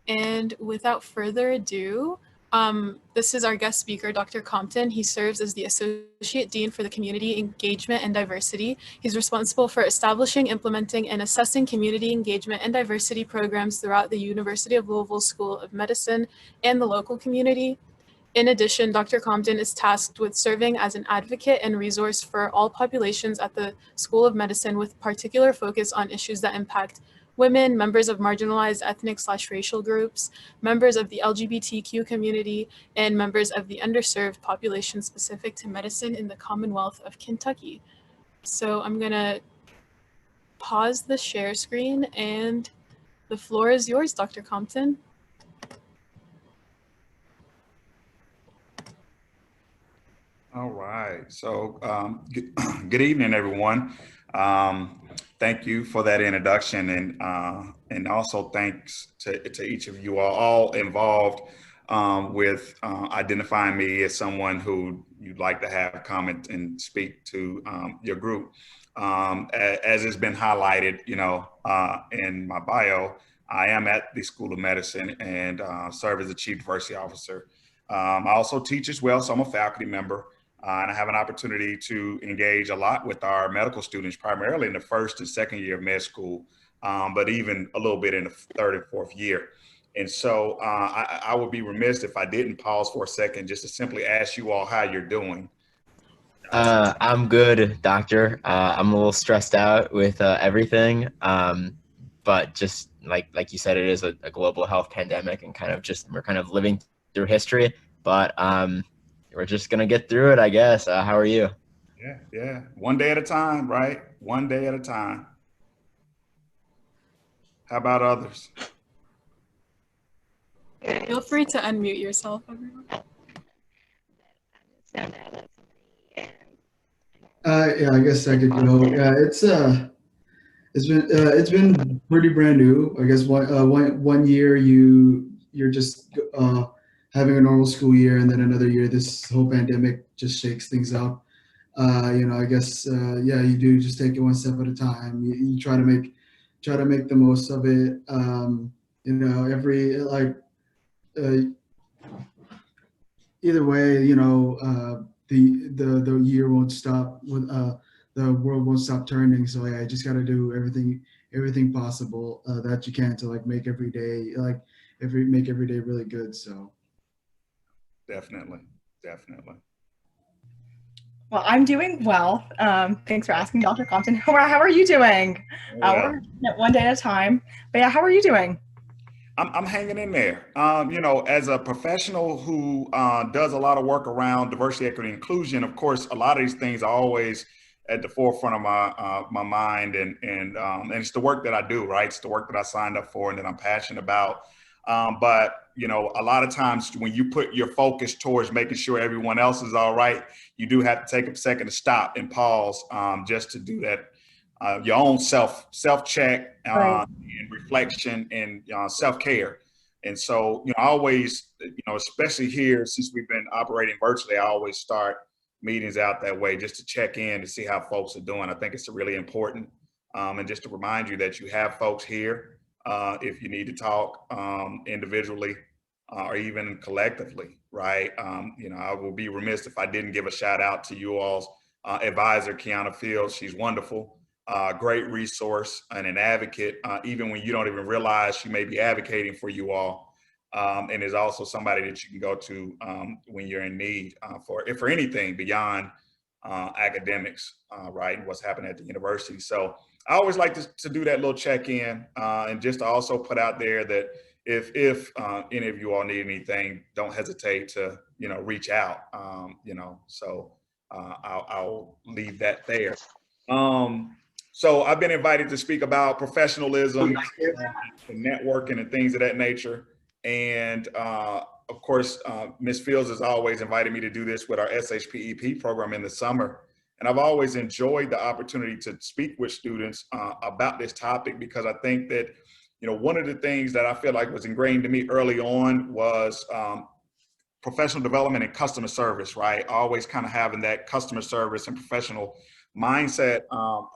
And without further ado, this is our guest speaker, Dr. Compton. He serves as the Associate Dean for the Community Engagement and Diversity. He's responsible for establishing, implementing, and assessing community engagement and diversity programs throughout the University of Louisville School of Medicine and the local community. In addition, Dr. Compton is tasked with serving as an advocate and resource for all populations at the School of Medicine, with particular focus on issues that impact women, members of marginalized ethnic/racial groups, members of the LGBTQ community, and members of the underserved population specific to medicine in the Commonwealth of Kentucky. So I'm gonna pause the share screen and the floor is yours, Dr. Compton. All right. So good evening, everyone. Thank you for that introduction, and also thanks to each of you all involved with identifying me as someone who you'd like to have comment and speak to your group. As has been highlighted, in my bio, I am at the School of Medicine and serve as the Chief Diversity Officer. I also teach as well, so I'm a faculty member. And I have an opportunity to engage a lot with our medical students, primarily in the first and second year of med school, but even a little bit in the third and fourth year. And so I would be remiss if I didn't pause for a second just to simply ask you all how you're doing. I'm good, doctor. I'm a little stressed out with everything, but just like you said, it is a global health pandemic, and we're kind of living through history. But we're just gonna get through it, I guess. How are you? Yeah. One day at a time, right? One day at a time. How about others? Feel free to unmute yourself, everyone. Yeah, I guess I could go. Yeah, it's been pretty brand new. I guess one year you're just having a normal school year, and then another year this whole pandemic just shakes things up. I guess yeah, you do just take it one step at a time. You try to make the most of it. Either way, the year won't stop with the world won't stop turning. So yeah, I just got to do everything possible that you can to make every day really good. So Definitely. Well, I'm doing well. Thanks for asking, Dr. Compton. How are you doing? We're one day at a time. But yeah, how are you doing? I'm hanging in there. As a professional who does a lot of work around diversity, equity, inclusion, of course, a lot of these things are always at the forefront of my mind, and it's the work that I do, right? It's the work that I signed up for and that I'm passionate about. But a lot of times when you put your focus towards making sure everyone else is all right, you do have to take a second to stop and pause just to do that. Your own self-check Right. and reflection and self-care. And so, I always, especially here, since we've been operating virtually, I always start meetings out that way just to check in to see how folks are doing. I think it's really important. And just to remind you that you have folks here if you need to talk individually or even collectively, right? I will be remiss if I didn't give a shout out to you all's advisor, Kiana Fields. She's wonderful. Great resource and an advocate, even when you don't even realize she may be advocating for you all, and is also somebody that you can go to when you're in need for anything beyond academics, right, and what's happening at the university. So I always like to do that little check-in and just to also put out there that if any of you all need anything, don't hesitate to reach out. So I'll leave that there. So I've been invited to speak about professionalism and networking and things of that nature. And of course, Ms. Fields has always invited me to do this with our SHPEP program in the summer. And I've always enjoyed the opportunity to speak with students about this topic, because I think that, one of the things that I feel like was ingrained to me early on was professional development and customer service, right? Always kind of having that customer service and professional mindset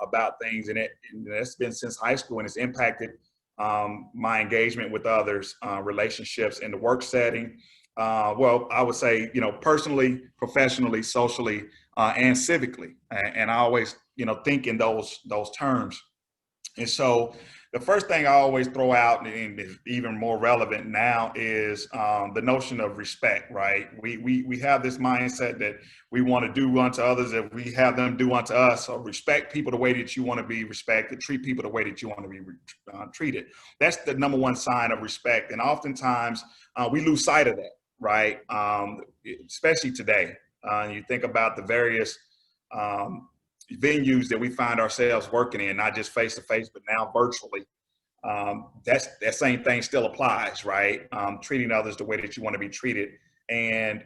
about things, and that's been since high school, and it's impacted my engagement with others, relationships in the work setting. Well, I would say, personally, professionally, socially, and civically. And I always, think in those terms. And so the first thing I always throw out, and is even more relevant now, is the notion of respect, right? We have this mindset that we want to do unto others if we have them do unto us. So respect people the way that you want to be respected, treat people the way that you want to be treated. That's the number one sign of respect. And oftentimes we lose sight of that, right? Especially today. You think about the various venues that we find ourselves working in, not just face to face, but now virtually. That same thing still applies, right? Treating others the way that you want to be treated, and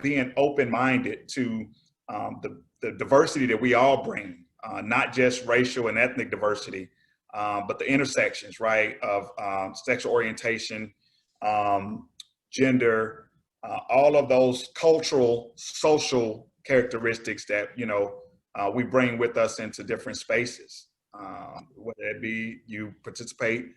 being open-minded to the diversity that we all bring, not just racial and ethnic diversity, but the intersections, right, of sexual orientation, gender, all of those cultural, social characteristics that, we bring with us into different spaces, whether it be you participate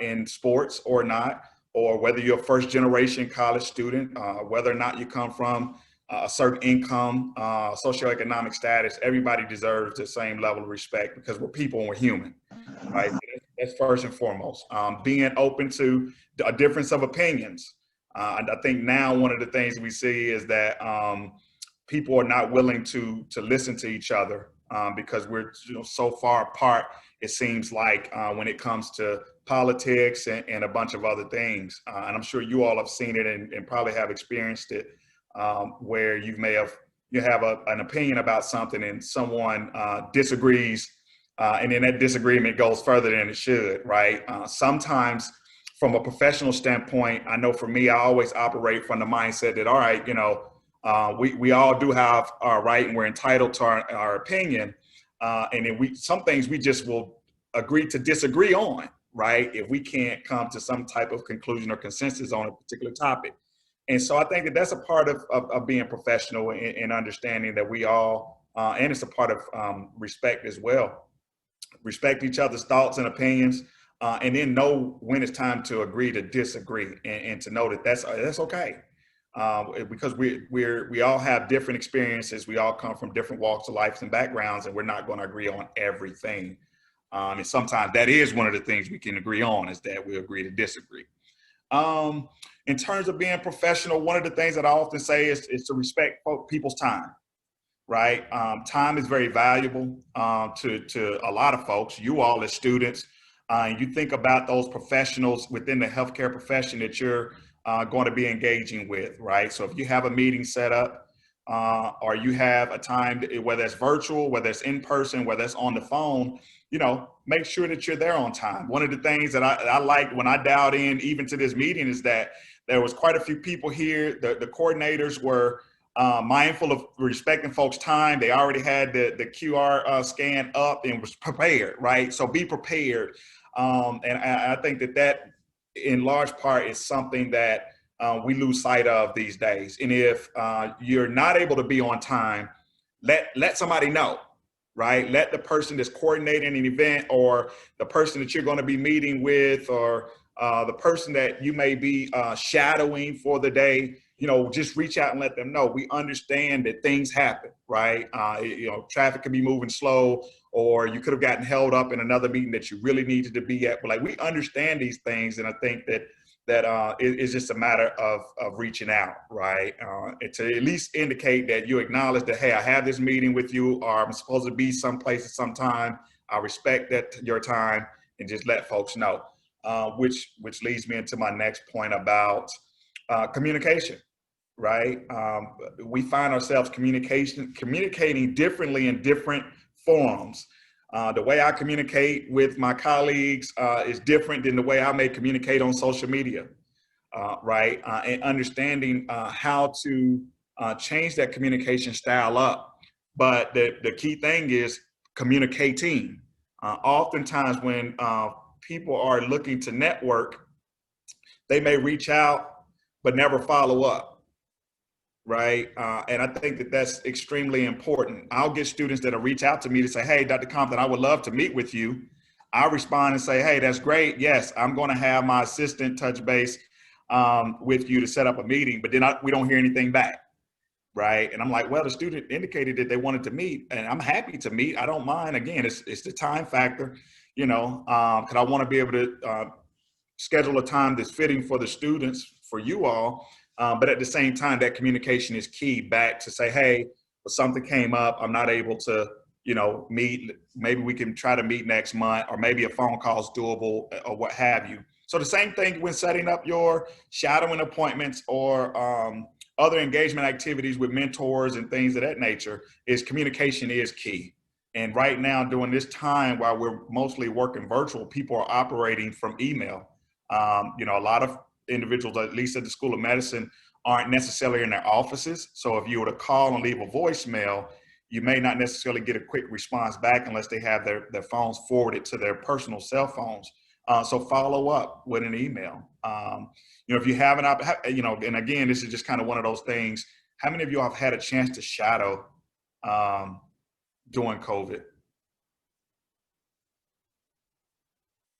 in sports or not, or whether you're a first generation college student, whether or not you come from a certain income, socioeconomic status. Everybody deserves the same level of respect because we're people and we're human, right? That's first and foremost. Being open to a difference of opinions. And I think now one of the things we see is that people are not willing to listen to each other because we're so far apart, it seems like, when it comes to politics and a bunch of other things. And I'm sure you all have seen it and probably have experienced it, where you have an opinion about something and someone disagrees, and then that disagreement goes further than it should, right? Sometimes from a professional standpoint, I know for me, I always operate from the mindset that, all right, we all do have our right and we're entitled to our opinion. And then some things we just will agree to disagree on, right? If we can't come to some type of conclusion or consensus on a particular topic. And so I think that that's a part of being professional and understanding that we all, and it's a part of respect as well. Respect each other's thoughts and opinions, and then know when it's time to agree to disagree, and to know that that's okay. Because we all have different experiences. We all come from different walks of life and backgrounds, and we're not going to agree on everything. And sometimes that is one of the things we can agree on, is that we agree to disagree. In terms of being professional, one of the things that I often say is to respect people's time, right? Time is very valuable to a lot of folks. You all as students, you think about those professionals within the healthcare profession that you're going to be engaging with, right? So if you have a meeting set up, or you have a time, whether it's virtual, whether it's in person, whether it's on the phone, make sure that you're there on time. One of the things that I liked when I dialed in even to this meeting is that there was quite a few people here. The coordinators were mindful of respecting folks' time. They already had the QR scan up and was prepared, right? So be prepared. And I think that in large part is something that we lose sight of these days. And if you're not able to be on time, let somebody know, right? Let the person that's coordinating an event, or the person that you're going to be meeting with, or the person that you may be shadowing for the day, just reach out and let them know. We understand that things happen, right? Traffic can be moving slow, or you could have gotten held up in another meeting that you really needed to be at. But we understand these things, and I think that it's just a matter of reaching out, right? And to at least indicate that you acknowledge that, hey, I have this meeting with you, or I'm supposed to be someplace at some time. I respect that your time, and just let folks know. Which leads me into my next point about communication, right? We find ourselves communicating differently in different forums. The way I communicate with my colleagues is different than the way I may communicate on social media, right? And understanding how to change that communication style up. But the key thing is communicating. Oftentimes when people are looking to network, they may reach out but never follow up, right? And I think that that's extremely important. I'll get students that'll reach out to me to say, hey, Dr. Compton, I would love to meet with you. I respond and say, hey, that's great. Yes, I'm going to have my assistant touch base with you to set up a meeting, but then we don't hear anything back. Right. And I'm like, well, the student indicated that they wanted to meet, and I'm happy to meet. I don't mind. Again, it's the time factor, because I want to be able to schedule a time that's fitting for the students, for you all. But at the same time, that communication is key back to say, hey, well, something came up. I'm not able to, meet. Maybe we can try to meet next month, or maybe a phone call is doable, or what have you. So the same thing when setting up your shadowing appointments or other engagement activities with mentors and things of that nature, is communication is key. And right now, during this time, while we're mostly working virtual, people are operating from email. A lot of individuals, at least at the School of Medicine, aren't necessarily in their offices. So if you were to call and leave a voicemail, you may not necessarily get a quick response back unless they have their phones forwarded to their personal cell phones. So follow up with an email. If you haven't, and again, this is just kind of one of those things. How many of you have had a chance to shadow during COVID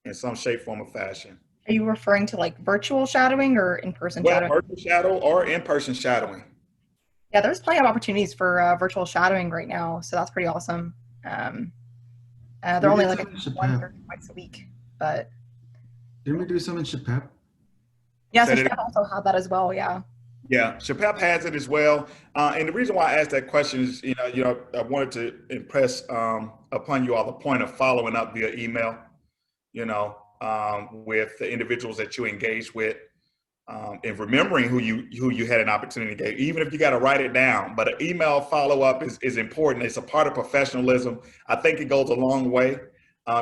in some shape, form, or fashion? Are you referring to like virtual shadowing or in-person Well, shadowing? virtual shadow or in-person shadowing. Yeah, there's plenty of opportunities for virtual shadowing right now, so that's pretty awesome. They're only like once or twice a week, but didn't we do some in Chapep? Yeah, so Chapep also had that as well. Yeah. Yeah, Chapep has it as well. And the reason why I asked that question is, I wanted to impress upon you all the point of following up via email, with the individuals that you engage with, and remembering who you had an opportunity to engage, even if you got to write it down. But an email follow-up is important. It's a part of professionalism. I think it goes a long way.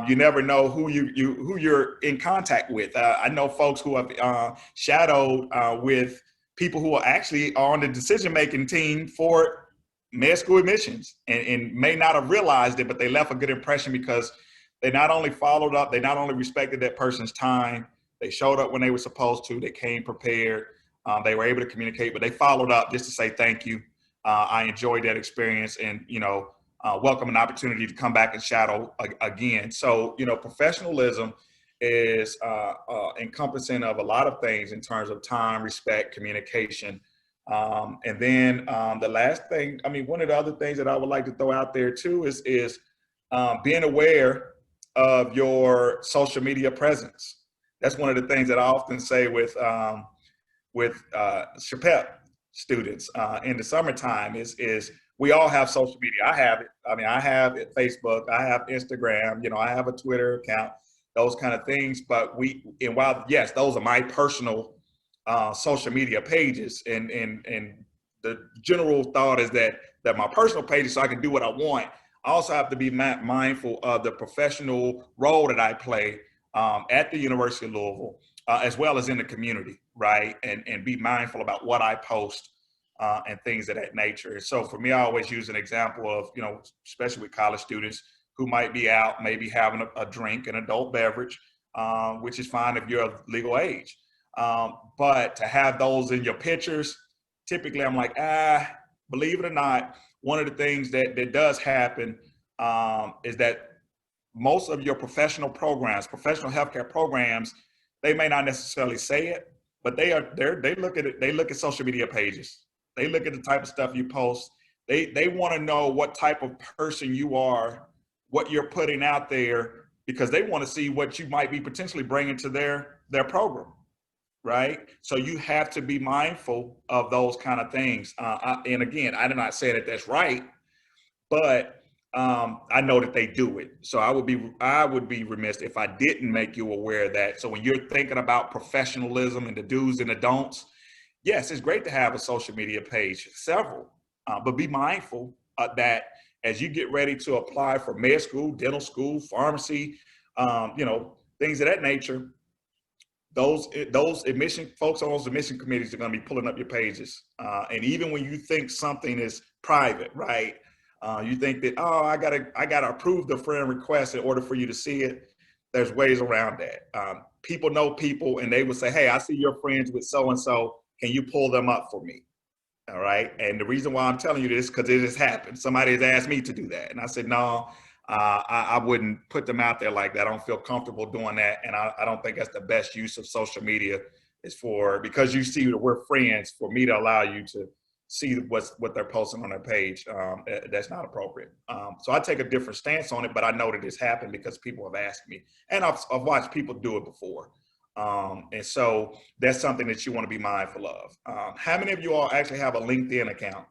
You never know who you're in contact with. I know folks who have shadowed with people who are actually on the decision-making team for med school admissions and may not have realized it, but they left a good impression because they not only followed up, they not only respected that person's time, they showed up when they were supposed to, they came prepared, they were able to communicate, but they followed up just to say thank you. I enjoyed that experience, and welcome an opportunity to come back and shadow again. So, professionalism is encompassing of a lot of things in terms of time, respect, communication. And then the last thing, one of the other things that I would like to throw out there too is being aware of your social media presence. That's one of the things that I often say with Chapep students in the summertime is we all have social media. I have it. I have Facebook, I have Instagram, I have a Twitter account, those kind of things. But while, yes, those are my personal social media pages, and the general thought is that my personal pages, so I can do what I want. I also have to be mindful of the professional role that I play at the University of Louisville, as well as in the community, right? And be mindful about what I post and things of that nature. So for me, I always use an example of, especially with college students who might be out, maybe having a drink, an adult beverage, which is fine if you're of legal age. But to have those in your pictures, typically I'm like, believe it or not, one of the things that does happen is that most of your professional programs, professional healthcare programs, they may not necessarily say it, but they look at it. They look at social media pages. They look at the type of stuff you post. They want to know what type of person you are, what you're putting out there, because they want to see what you might be potentially bringing to their program, right? So you have to be mindful of those kind of things. And again, I did not say that that's right, but I know that they do it. So I would be remiss if I didn't make you aware of that. So when you're thinking about professionalism and the do's and the don'ts, yes, it's great to have a social media page, several, but be mindful that as you get ready to apply for med school, dental school, pharmacy, things of that nature, those admission folks on those admission committees are going to be pulling up your pages. And even when you think something is private, right? You think that, I gotta approve the friend request in order for you to see it. There's ways around that. People know people, and they would say, hey, I see you're friends with so-and-so. Can you pull them up for me? All right. And the reason why I'm telling you this, because it has happened. Somebody has asked me to do that. And I said, no, I wouldn't put them out there like that. I don't feel comfortable doing that. And I don't think that's the best use of social media is because you see that we're friends, for me to allow you to see what they're posting on their page. That's not appropriate. So I take a different stance on it, but I know that it's happened because people have asked me, and I've watched people do it before. And so that's something that you want to be mindful of. How many of you all actually have a LinkedIn account?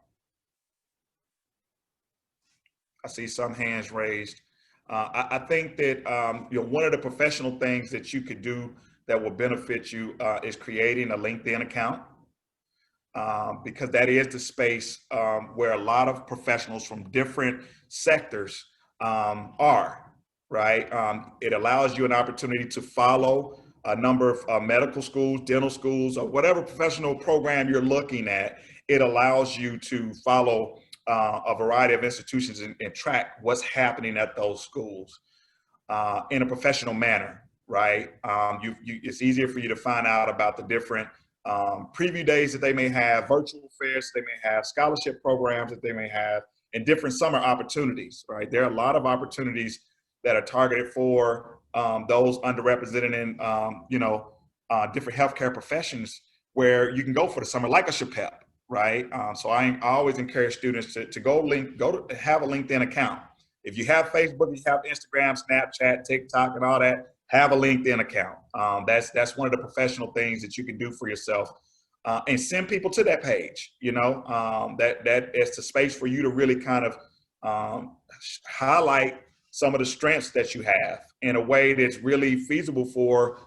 I see some hands raised. I think that one of the professional things that you could do that will benefit you is creating a LinkedIn account, because that is the space where a lot of professionals from different sectors are, right? It allows you an opportunity to follow a number of medical schools, dental schools, or whatever professional program you're looking at. It allows you to follow a variety of institutions and track what's happening at those schools in a professional manner, right? It's easier for you to find out about the different preview days that they may have, virtual fairs they may have, scholarship programs that they may have, and different summer opportunities, right? There are a lot of opportunities that are targeted for those underrepresented in, different healthcare professions where you can go for the summer, like a CHPEP, right? So I always encourage students to have a LinkedIn account. If you have Facebook, you have Instagram, Snapchat, TikTok, and all that, have a LinkedIn account. That's one of the professional things that you can do for yourself, and send people to that page. That is the space for you to really kind of highlight some of the strengths that you have in a way that's really feasible for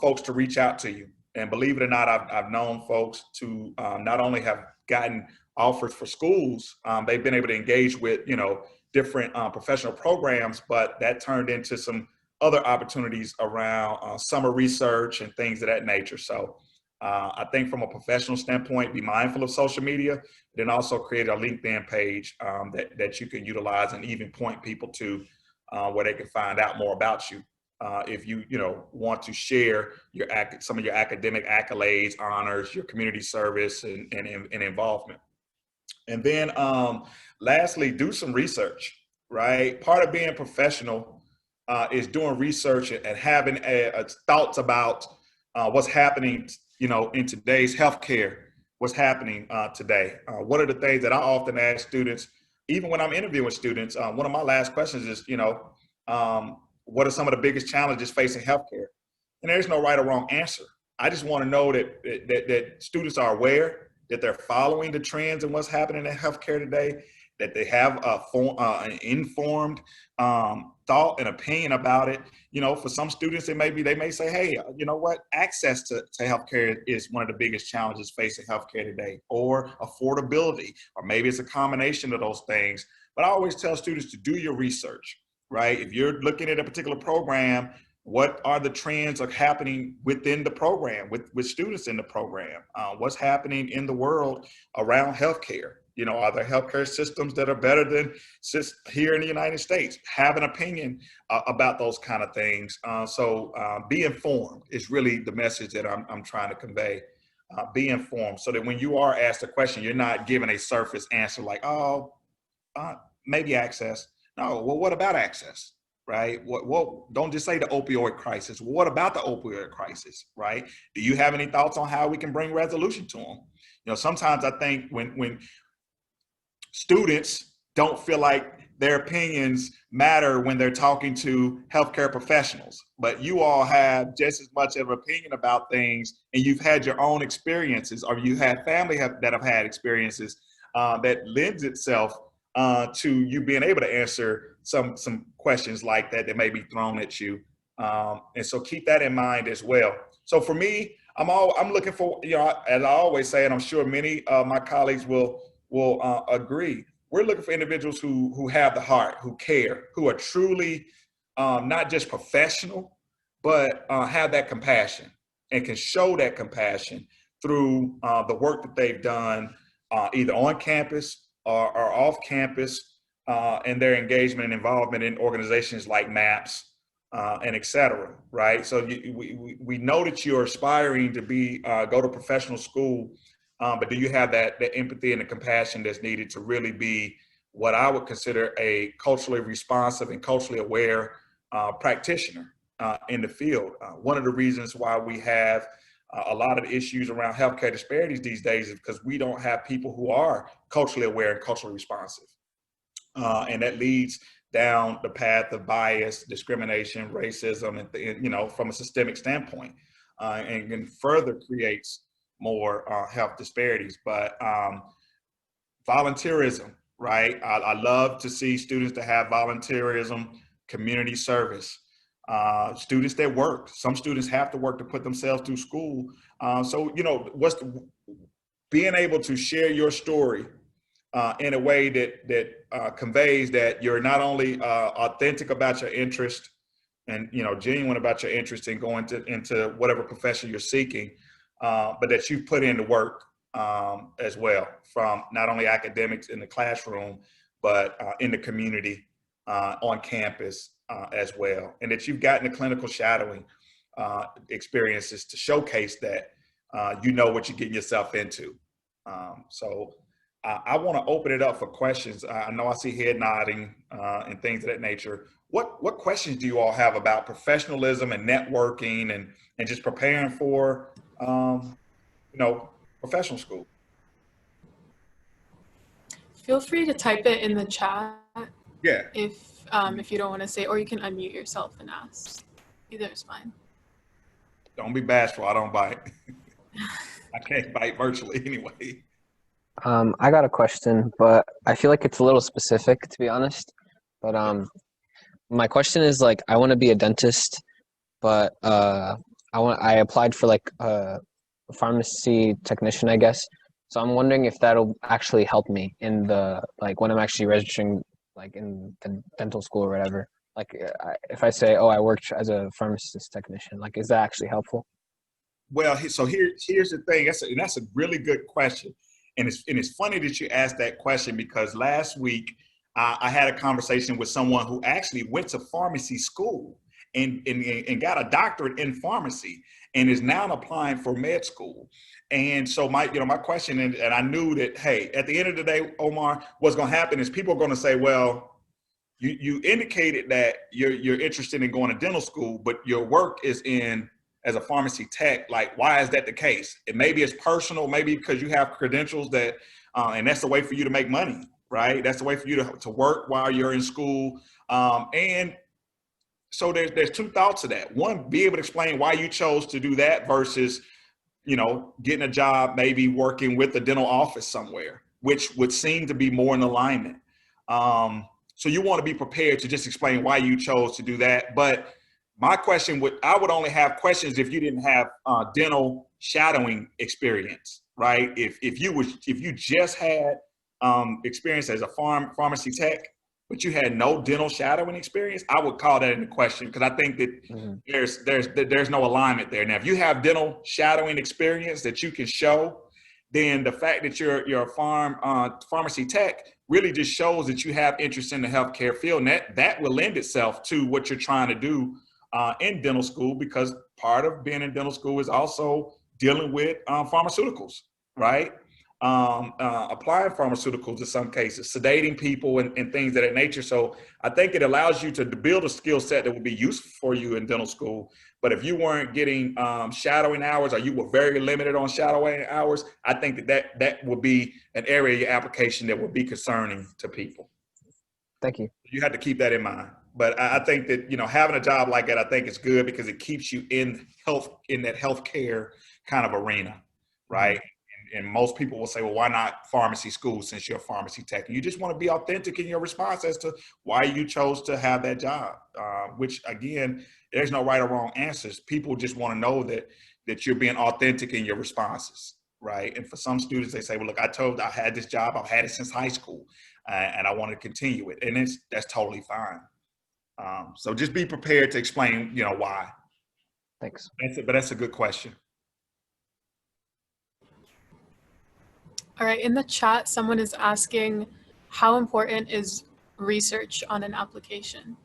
folks to reach out to you. And believe it or not, I've known folks to not only have gotten offers for schools, they've been able to engage with, different professional programs, but that turned into some other opportunities around summer research and things of that nature. So I think from a professional standpoint, be mindful of social media, then also create a LinkedIn page that you can utilize and even point people to where they can find out more about you. If you want to share some of your academic accolades, honors, your community service, and involvement. And then lastly, do some research, right? Part of being professional is doing research and having thoughts about what's happening, in today's healthcare, what's happening today. One of the things that I often ask students, even when I'm interviewing students, one of my last questions is, what are some of the biggest challenges facing healthcare? And there's no right or wrong answer. I just want to know that students are aware, that they're following the trends and what's happening in healthcare today, that they have an informed thought and opinion about it. For some students, they may say, hey, you know what, access to healthcare is one of the biggest challenges facing healthcare today, or affordability, or maybe it's a combination of those things. But I always tell students to do your research, right? If you're looking at a particular program, what are the trends are happening within the program, with students in the program? What's happening in the world around healthcare? Are there healthcare systems that are better than here in the United States? Have an opinion about those kind of things. So be informed is really the message that I'm trying to convey. Be informed so that when you are asked a question, you're not given a surface answer like, maybe access. No, well, what about access, right? What don't just say the opioid crisis. What about the opioid crisis, right? Do you have any thoughts on how we can bring resolution to them? Sometimes I think when students don't feel like their opinions matter when they're talking to healthcare professionals, but you all have just as much of an opinion about things, and you've had your own experiences, or you had family that have had experiences that lends itself to you being able to answer some questions like that may be thrown at you. And so keep that in mind as well. So for me, I'm looking for, as I always say, and I'm sure many of my colleagues will agree, we're looking for individuals who have the heart, who care, who are truly not just professional, but have that compassion and can show that compassion through the work that they've done either on campus or off campus, and their engagement and involvement in organizations like MAPS and et cetera, right? So we know that you're aspiring to go to professional school, but do you have that empathy and the compassion that's needed to really be what I would consider a culturally responsive and culturally aware practitioner in the field. One of the reasons why we have a lot of the issues around healthcare disparities these days is because we don't have people who are culturally aware and culturally responsive. And that leads down the path of bias, discrimination, racism, and you know, from a systemic standpoint, and further creates more health disparities. But volunteerism, right? I love to see students that have volunteerism, community service, students that work. Some students have to work to put themselves through school. So, you know, being able to share your story in a way that conveys that you're not only authentic about your interest and, you know, genuine about your interest in going into whatever profession you're seeking, but that you've put in the work as well, from not only academics in the classroom, but in the community, on campus as well. And that you've gotten the clinical shadowing experiences to showcase that you know what you're getting yourself into. So I want to open it up for questions. I know I see head nodding and things of that nature. What questions do you all have about professionalism and networking and just preparing for, you know, professional school? Feel free to type it in the chat. Yeah. If you don't want to say, or you can unmute yourself and ask. Either is fine. Don't be bashful. I don't bite. I can't bite virtually anyway. I got a question, but I feel like it's a little specific, to be honest. But my question is, like, I want to be a dentist, but I applied for like a pharmacy technician, I guess. So I'm wondering if that'll actually help me in the, like, when I'm actually registering, like, in the dental school or whatever. Like, if I say, oh, I worked as a pharmacist technician, like, is that actually helpful? Well, so here's the thing. That's a really good question. And it's funny that you asked that question, because last week I had a conversation with someone who actually went to pharmacy school and got a doctorate in pharmacy and is now applying for med school. And so my question, and I knew that, hey, at the end of the day, Omar, what's going to happen is people are going to say, well, you indicated that you're interested in going to dental school, but your work is in as a pharmacy tech. Like, why is that the case? And maybe it's personal, maybe because you have credentials that, and that's the way for you to make money, right? That's the way for you to work while you're in school. And so there's two thoughts of that. One, be able to explain why you chose to do that versus, you know, getting a job, maybe working with the dental office somewhere, which would seem to be more in alignment. So you want to be prepared to just explain why you chose to do that. But my question I would only have questions if you didn't have dental shadowing experience, right? If you just had experience as a pharmacy tech, but you had no dental shadowing experience, I would call that into question, because I think that there's no alignment there. Now, if you have dental shadowing experience that you can show, then the fact that you're a pharmacy tech really just shows that you have interest in the healthcare field, and that will lend itself to what you're trying to do in dental school, because part of being in dental school is also dealing with pharmaceuticals, right? Applying pharmaceuticals in some cases, sedating people and things of that nature. So I think it allows you to build a skill set that would be useful for you in dental school. But if you weren't getting shadowing hours, or you were very limited on shadowing hours, I think that would be an area of your application that would be concerning to people. Thank you. You have to keep that in mind. But I think that, you know, having a job like that, I think is good, because it keeps you in that healthcare kind of arena, right? And most people will say, well, why not pharmacy school since you're a pharmacy tech? And you just want to be authentic in your response as to why you chose to have that job, which, again, there's no right or wrong answers. People just want to know that you're being authentic in your responses, right? And for some students, they say, well, look, I had this job, I've had it since high school, and I want to continue it. And that's totally fine. So just be prepared to explain, you know, why. Thanks. But that's a good question. All right, in the chat, someone is asking, how important is research on an application?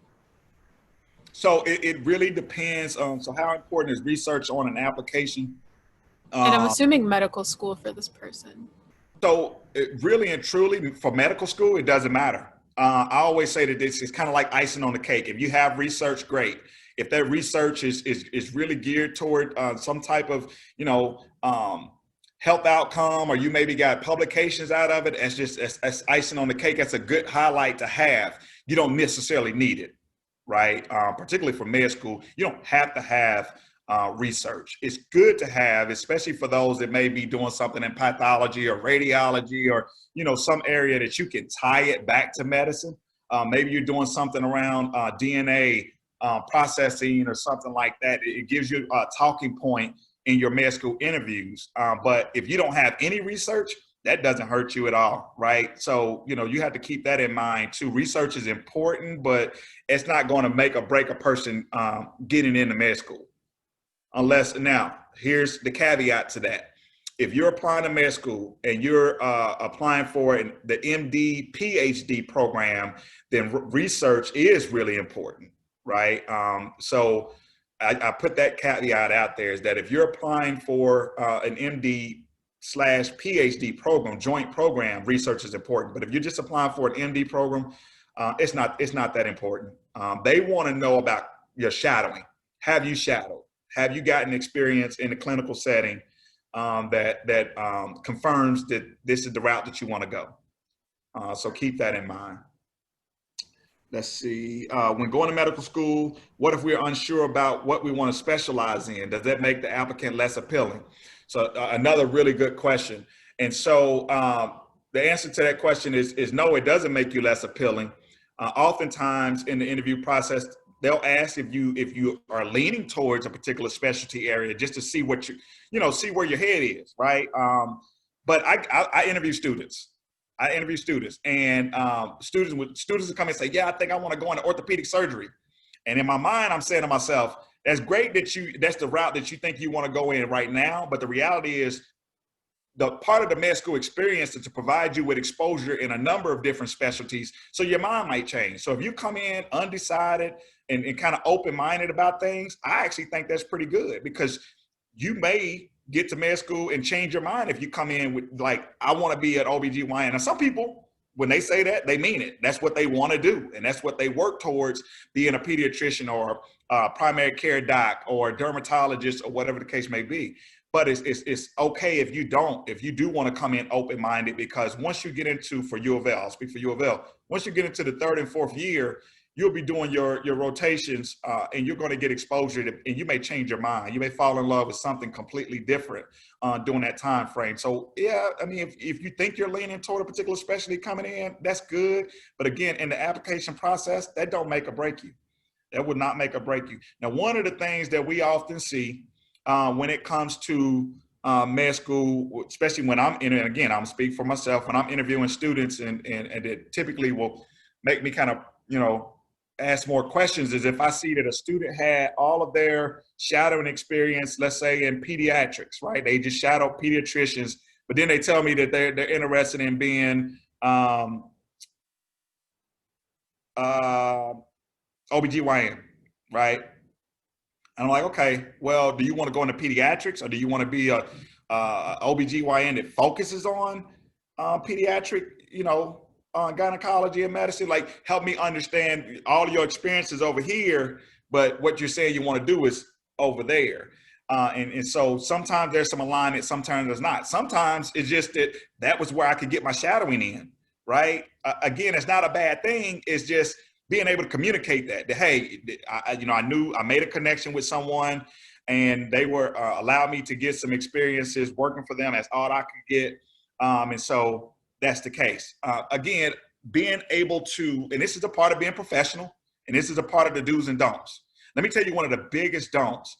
So it really depends on, so how important is research on an application? And I'm assuming medical school for this person. So really and truly for medical school, it doesn't matter. I always say that this is kind of like icing on the cake. If you have research, great. If that research is really geared toward some type of, health outcome, or you maybe got publications out of it, that's icing on the cake. That's a good highlight to have. You don't necessarily need it, right? Particularly for med school, you don't have to have research. It's good to have, especially for those that may be doing something in pathology or radiology, or some area that you can tie it back to medicine. Maybe you're doing something around DNA processing or something like that. It gives you a talking point in your med school interviews. But if you don't have any research, that doesn't hurt you at all, right? So, you have to keep that in mind too. Research is important, but it's not going to make or break a person getting into med school. Unless, now, here's the caveat to that. If you're applying to med school and you're applying for the MD, PhD program, then research is really important, right? So I put that caveat out there, is that if you're applying for an MD/PhD program, joint program, research is important. But if you're just applying for an MD program, it's not that important. They want to know about your shadowing. Have you shadowed? Have you gotten experience in a clinical setting that confirms that this is the route that you want to go? So keep that in mind. Let's see. When going to medical school, what if we're unsure about what we want to specialize in? Does that make the applicant less appealing? So another really good question. And so the answer to that question is no, it doesn't make you less appealing. Oftentimes in the interview process, they'll ask if you are leaning towards a particular specialty area, just to see what see where your head is, right? But I interview students. And students will come and say, yeah, I think I want to go into orthopedic surgery. And in my mind, I'm saying to myself, that's great that's the route that you think you want to go in right now. But the reality is, the part of the med school experience is to provide you with exposure in a number of different specialties, so your mind might change. So if you come in undecided and kind of open-minded about things, I actually think that's pretty good, because you may get to med school and change your mind if you come in with, like, I want to be an OBGYN. Now, some people, when they say that, they mean it. That's what they want to do. And that's what they work towards, being a pediatrician or a primary care doc or a dermatologist or whatever the case may be. But it's okay if you do want to come in open-minded, because once you get into, for UofL, I'll speak for UofL, once you get into the 3rd and 4th year, you'll be doing your rotations and you're going to get exposure to, and you may change your mind. You may fall in love with something completely different during that time frame. So yeah, I mean, if you think you're leaning toward a particular specialty coming in, that's good. But again, in the application process, that don't make or break you. That would not make or break you. Now, one of the things that we often see when it comes to med school, especially when I'm in it, again, I'm speaking for myself, when I'm interviewing students and it typically will make me kind of, ask more questions, is if I see that a student had all of their shadowing experience, let's say in pediatrics, right? They just shadowed pediatricians, but then they tell me that they're interested in being OBGYN, right? And I'm like, okay, well, do you want to go into pediatrics, or do you want to be a OBGYN that focuses on pediatric, gynecology and medicine? Like, help me understand all of your experiences over here, but what you're saying you want to do is over there. And so sometimes there's some alignment, sometimes there's not. Sometimes it's just that was where I could get my shadowing in, right? Again, it's not a bad thing. It's just being able to communicate that hey, I made a connection with someone, and they were allowed me to get some experiences working for them. That's all I could get. And so that's the case. Again, being able to, and this is a part of being professional, and this is a part of the do's and don'ts. Let me tell you one of the biggest don'ts.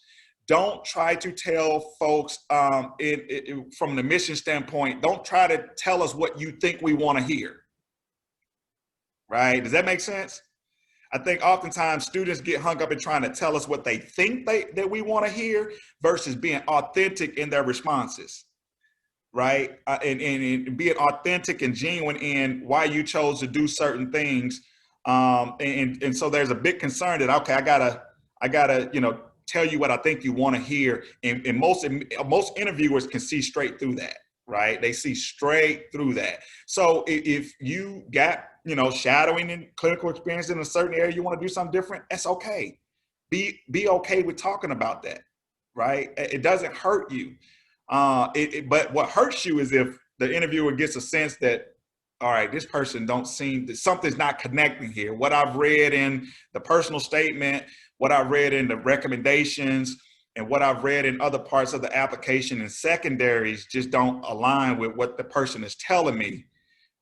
Don't try to tell folks from the mission standpoint, don't try to tell us what you think we want to hear. Right? Does that make sense? I think oftentimes students get hung up in trying to tell us what they think that we want to hear versus being authentic in their responses. Right? And being authentic and genuine in why you chose to do certain things. And so there's a big concern that, okay, I gotta, tell you what I think you want to hear. And most interviewers can see straight through that. right? They see straight through that. So if you got, you know, shadowing and clinical experience in a certain area, you want to do something different, that's okay. Be okay with talking about that, right? It doesn't hurt you. But what hurts you is if the interviewer gets a sense that, all right, this person don't seem that something's not connecting here. What I've read in the personal statement, what I've read in the recommendations, and what I've read in other parts of the application and secondaries just don't align with what the person is telling me,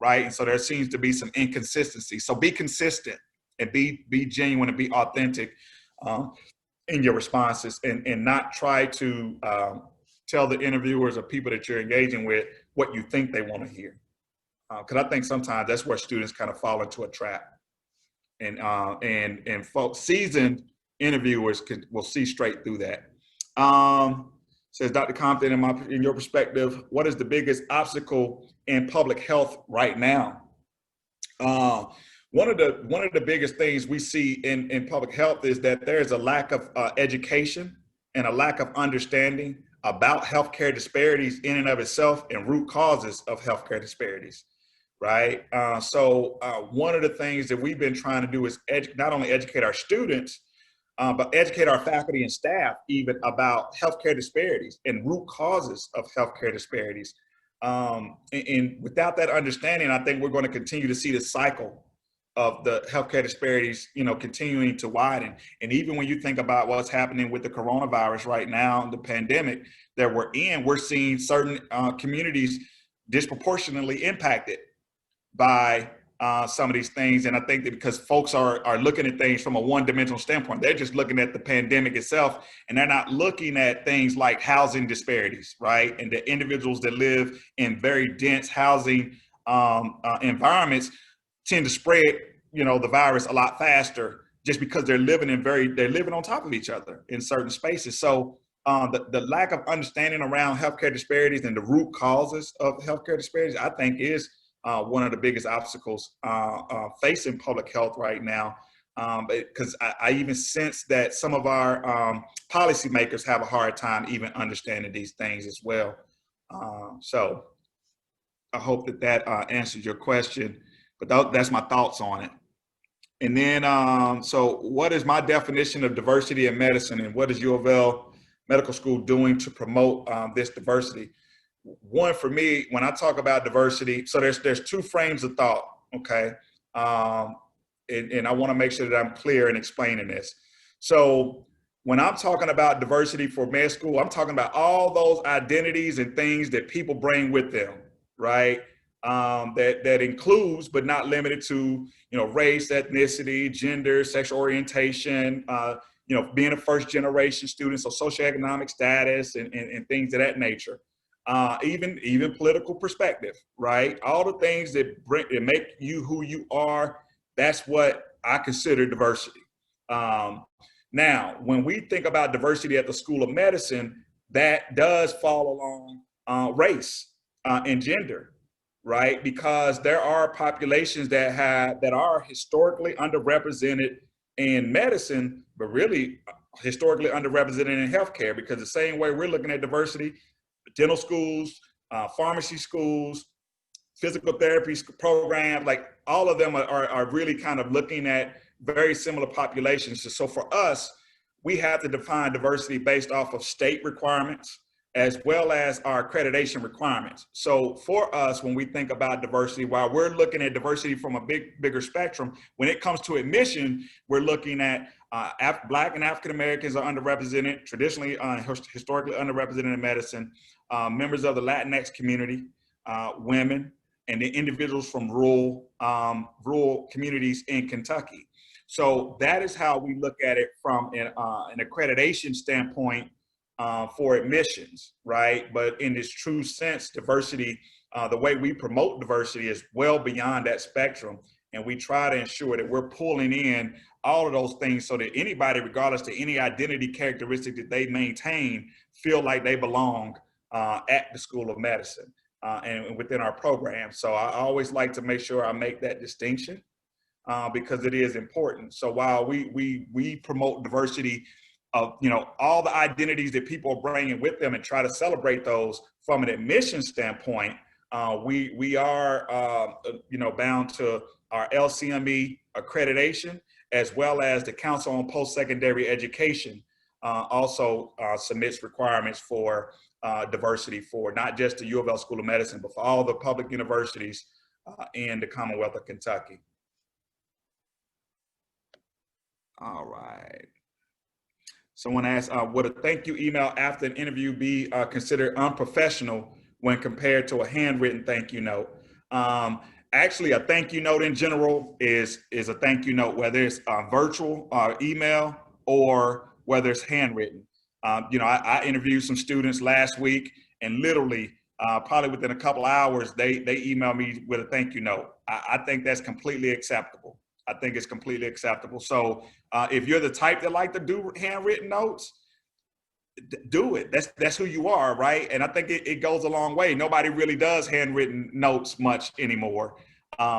right? And so there seems to be some inconsistency. So be consistent and be genuine and be authentic in your responses, and not try to tell the interviewers or people that you're engaging with what you think they want to hear. Because I think sometimes that's where students kind of fall into a trap, and folks, seasoned interviewers will see straight through that. Says Dr. Compton, in your perspective, what is the biggest obstacle in public health right now? One of the biggest things we see in public health is that there is a lack of education and a lack of understanding about healthcare disparities in and of itself and root causes of healthcare disparities, right? So one of the things that we've been trying to do is not only educate our students, but educate our faculty and staff even about healthcare disparities and root causes of healthcare disparities. And without that understanding, I think we're going to continue to see the cycle of the healthcare disparities, you know, continuing to widen. And even when you think about what's happening with the coronavirus right now, the pandemic that we're in, we're seeing certain communities disproportionately impacted by some of these things. And I think that because folks are looking at things from a one-dimensional standpoint, they're just looking at the pandemic itself, and they're not looking at things like housing disparities, right? And the individuals that live in very dense housing environments tend to spread, you know, the virus a lot faster just because they're living on top of each other in certain spaces. So the lack of understanding around healthcare disparities and the root causes of healthcare disparities, I think, is one of the biggest obstacles facing public health right now, because I even sense that some of our policymakers have a hard time even understanding these things as well. So I hope that answers your question, but that's my thoughts on it. And then, so what is my definition of diversity in medicine, and what is UofL Medical School doing to promote this diversity? One, for me, when I talk about diversity, so there's two frames of thought, okay? And I wanna make sure that I'm clear in explaining this. So when I'm talking about diversity for med school, I'm talking about all those identities and things that people bring with them, right? That includes, but not limited to, you know, race, ethnicity, gender, sexual orientation, you know, being a first generation student, so socioeconomic status and things of that nature. Even political perspective, right? All the things that make you who you are, that's what I consider diversity. Now, when we think about diversity at the School of Medicine, that does fall along race and gender, right? Because there are populations that are historically underrepresented in medicine, but really historically underrepresented in healthcare, because the same way we're looking at diversity, dental schools, pharmacy schools, physical therapy programs, like all of them are really kind of looking at very similar populations. So for us, we have to define diversity based off of state requirements as well as our accreditation requirements. So for us, when we think about diversity, while we're looking at diversity from a bigger spectrum, when it comes to admission, we're looking at Black and African Americans are underrepresented, traditionally, historically underrepresented in medicine, members of the Latinx community, women, and the individuals from rural communities in Kentucky. So that is how we look at it from an accreditation standpoint for admissions, right? But in this true sense, diversity, the way we promote diversity is well beyond that spectrum. And we try to ensure that we're pulling in all of those things so that anybody, regardless to any identity characteristic that they maintain, feel like they belong at the School of Medicine and within our program. So I always like to make sure I make that distinction because it is important. So while we promote diversity all the identities that people are bringing with them and try to celebrate those from an admission standpoint. We are, bound to our LCME accreditation, as well as the Council on Post-Secondary Education also submits requirements for diversity for not just the UofL School of Medicine, but for all the public universities in the Commonwealth of Kentucky. All right. Someone asked, would a thank you email after an interview be considered unprofessional when compared to a handwritten thank you note? Actually, a thank you note in general is a thank you note, whether it's virtual email or whether it's handwritten. I interviewed some students last week, and literally probably within a couple hours, they emailed me with a thank you note. I think that's completely acceptable. I think it's completely acceptable. So if you're the type that like to do handwritten notes, do it. That's who you are, right? And I think it goes a long way. Nobody really does handwritten notes much anymore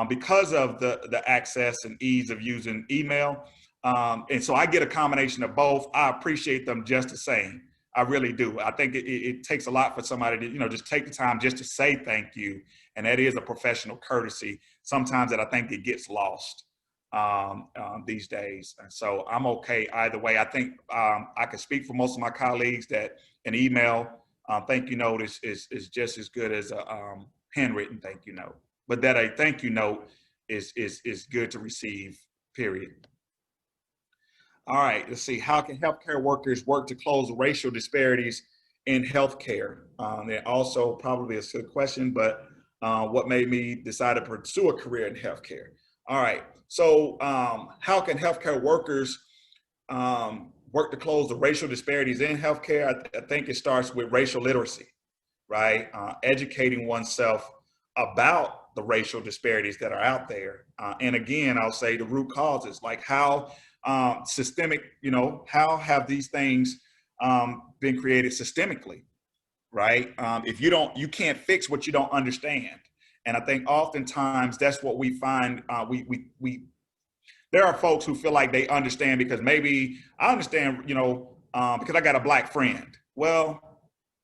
because of the access and ease of using email. And so I get a combination of both. I appreciate them just the same. I really do. I think it takes a lot for somebody to, just take the time just to say thank you. And that is a professional courtesy. Sometimes that I think it gets lost these days. And so I'm okay either way. I think I can speak for most of my colleagues that an email thank you note is just as good as a handwritten thank you note. But that a thank you note is good to receive, period. All right, let's see. How can healthcare workers work to close racial disparities in healthcare? And also probably a good question, but what made me decide to pursue a career in healthcare? All right, so how can healthcare workers work to close the racial disparities in healthcare? I think it starts with racial literacy, right? Educating oneself about the racial disparities that are out there. And again, I'll say the root causes, like how systemic, how have these things been created systemically, right? If you can't fix what you don't understand. And I think oftentimes that's what we find. There are folks who feel like they understand because maybe I understand, because I got a Black friend. Well,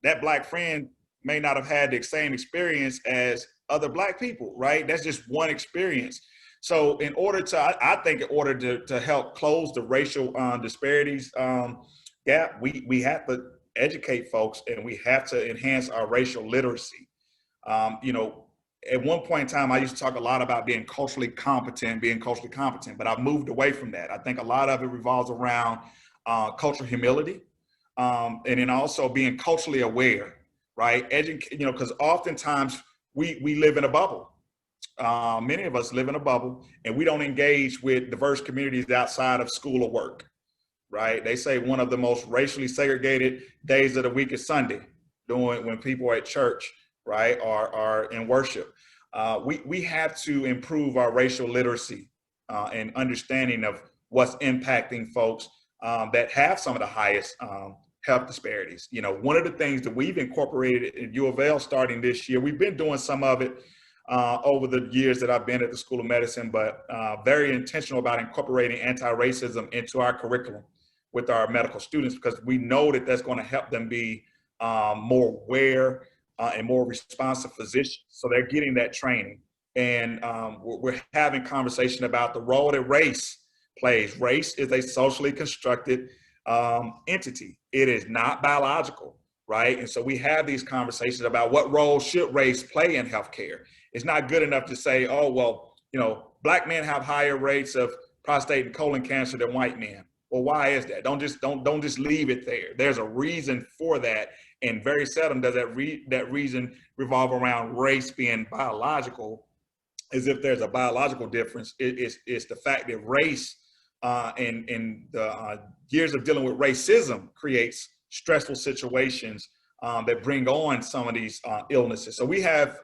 that Black friend may not have had the same experience as other Black people, right? That's just one experience. So in order to, I think in order to help close the racial disparities gap, we have to educate folks and we have to enhance our racial literacy. At one point in time, I used to talk a lot about being culturally competent, but I've moved away from that. I think a lot of it revolves around cultural humility, and then also being culturally aware, right? Because oftentimes we live in a bubble. Many of us live in a bubble, and we don't engage with diverse communities outside of school or work, right? They say one of the most racially segregated days of the week is Sunday, when people are at church, right, or in worship. We have to improve our racial literacy and understanding of what's impacting folks that have some of the highest health disparities. One of the things that we've incorporated in UofL starting this year, we've been doing some of it over the years that I've been at the School of Medicine, but very intentional about incorporating anti-racism into our curriculum with our medical students, because we know that that's going to help them be more aware and more responsive physicians. So they're getting that training. And we're having conversation about the role that race plays. Race is a socially constructed entity. It is not biological, right? And so we have these conversations about what role should race play in healthcare. It's not good enough to say, oh, well, Black men have higher rates of prostate and colon cancer than white men. Well, why is that? Don't just leave it there. There's a reason for that, and very seldom does that reason revolve around race being biological, as if there's a biological difference. It's the fact that race and the years of dealing with racism creates stressful situations that bring on some of these illnesses. So we have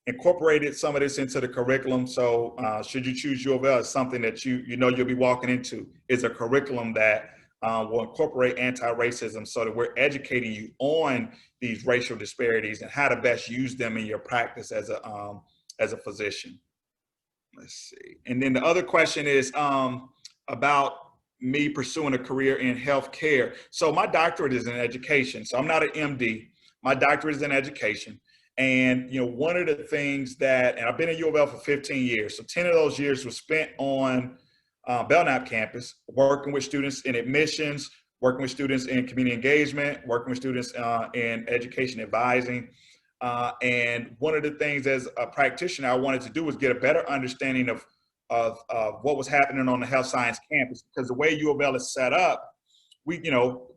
incorporated some of this into the curriculum. So should you choose UofL as something that you'll be walking into, is a curriculum that will incorporate anti-racism, so that we're educating you on these racial disparities and how to best use them in your practice as a physician. Let's see. And then the other question is about me pursuing a career in healthcare. So my doctorate is in education. So I'm not an MD. My doctorate is in education. And, you know, one of the things that, and I've been at UofL for 15 years. So 10 of those years was spent on Belknap campus, working with students in admissions, working with students in community engagement, working with students in education advising. And one of the things as a practitioner I wanted to do was get a better understanding of what was happening on the health science campus, because the way UofL is set up,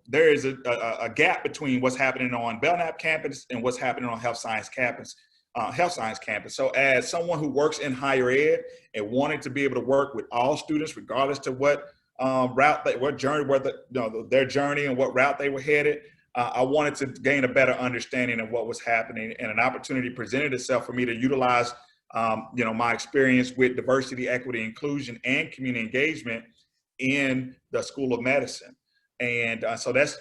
there is a gap between what's happening on Belknap campus and what's happening on health science campus. So as someone who works in higher ed and wanted to be able to work with all students, regardless to what their journey and what route they were headed, I wanted to gain a better understanding of what was happening, and an opportunity presented itself for me to utilize my experience with diversity, equity, inclusion, and community engagement in the School of Medicine. And so that's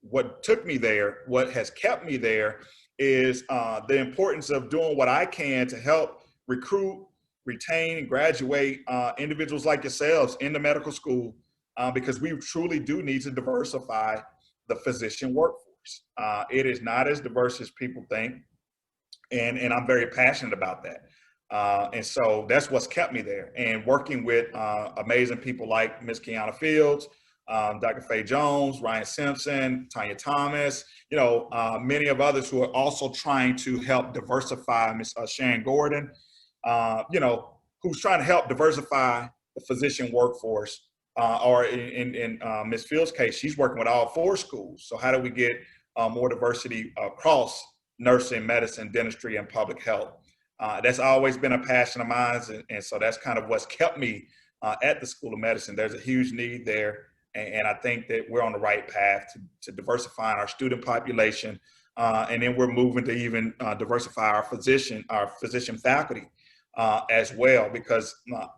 what took me there. What has kept me there is the importance of doing what I can to help recruit, retain, and graduate individuals like yourselves in the medical school, because we truly do need to diversify the physician workforce. It is not as diverse as people think, and I'm very passionate about that. And so that's what's kept me there. And working with amazing people like Ms. Kiana Fields, Dr. Faye Jones, Ryan Simpson, Tanya Thomas, many of others who are also trying to help diversify, Ms. Sharon Gordon, who's trying to help diversify the physician workforce. Or in Ms. Fields' case, she's working with all 4 schools. So how do we get more diversity across nursing, medicine, dentistry, and public health? That's always been a passion of mine. And so that's kind of what's kept me at the School of Medicine. There's a huge need there. And I think that we're on the right path to diversifying our student population. And then we're moving to even diversify our physician faculty as well, because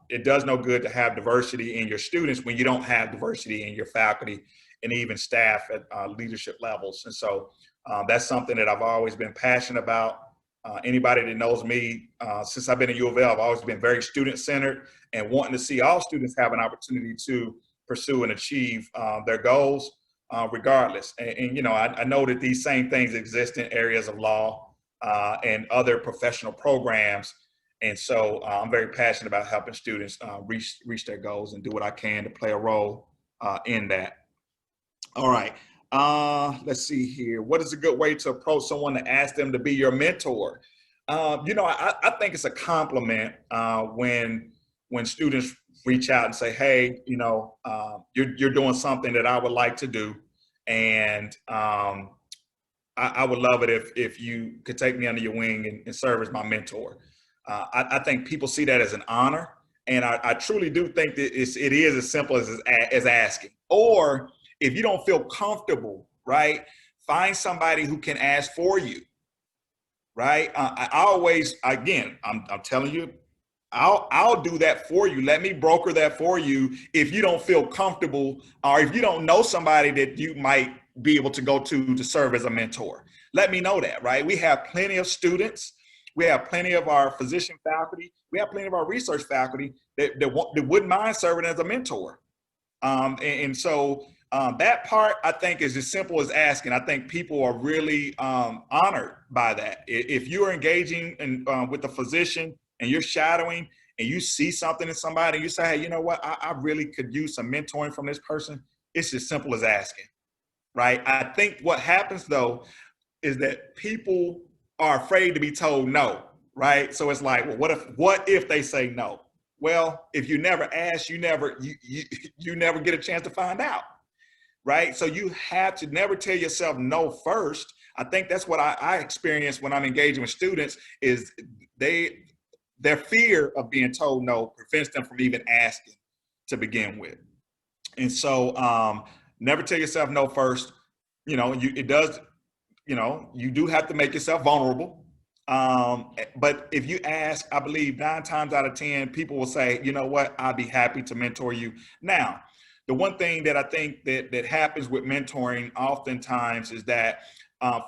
it does no good to have diversity in your students when you don't have diversity in your faculty and even staff at leadership levels. And so that's something that I've always been passionate about. Anybody that knows me, since I've been at UofL, I've always been very student-centered and wanting to see all students have an opportunity to pursue and achieve their goals regardless. And I know that these same things exist in areas of law and other professional programs. And so I'm very passionate about helping students reach their goals and do what I can to play a role in that. All right. Let's see here. What is a good way to approach someone to ask them to be your mentor? I think it's a compliment when students reach out and say, hey, you're doing something that I would like to do. And I would love it if you could take me under your wing and serve as my mentor. I think people see that as an honor. And I truly do think that it is as simple as asking. Or if you don't feel comfortable, right, find somebody who can ask for you, right? I always, again, I'm telling you, I'll do that for you. Let me broker that for you if you don't feel comfortable, or if you don't know somebody that you might be able to go to serve as a mentor. Let me know that, right? We have plenty of students. We have plenty of our physician faculty. We have plenty of our research faculty that wouldn't mind serving as a mentor. So that part, I think, is as simple as asking. I think people are really honored by that. If you're engaging with a physician and you're shadowing and you see something in somebody, you say, hey, you know what? I really could use some mentoring from this person. It's as simple as asking, right? I think what happens, though, is that people are afraid to be told no, right? So it's like, well, what if they say no? Well, if you never ask, you never get a chance to find out, right? So you have to never tell yourself no first. I think that's what I experience when I'm engaging with students, is their fear of being told no prevents them from even asking to begin with. And so never tell yourself no first. You do have to make yourself vulnerable. But if you ask, I believe 9 times out of 10, people will say, you know what, I'd be happy to mentor you. Now, the one thing that I think that happens with mentoring oftentimes is that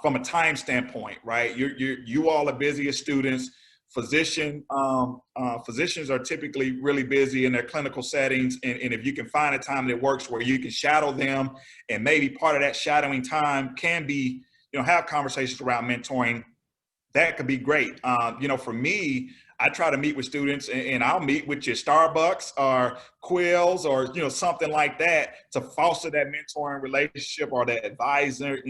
from a time standpoint, right? You all are busy as students. physicians are typically really busy in their clinical settings. And if you can find a time that works where you can shadow them, and maybe part of that shadowing time can be, have conversations around mentoring, that could be great. For me, I try to meet with students, and I'll meet with your Starbucks or Quills or, something like that to foster that mentoring relationship, or that advisee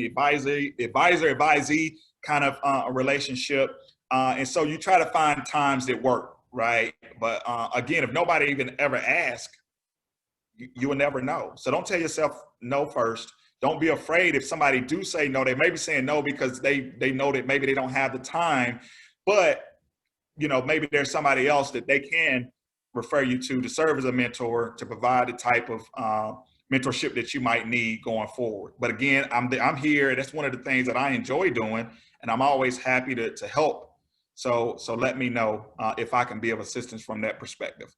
kind of a relationship. And so you try to find times that work, right? But again, if nobody even ever asks, you will never know. So don't tell yourself no first. Don't be afraid if somebody do say no. They may be saying no because they know that maybe they don't have the time, but maybe there's somebody else that they can refer you to serve as a mentor, to provide the type of mentorship that you might need going forward. But again, I'm here. That's one of the things that I enjoy doing, and I'm always happy to help. So let me know if I can be of assistance from that perspective.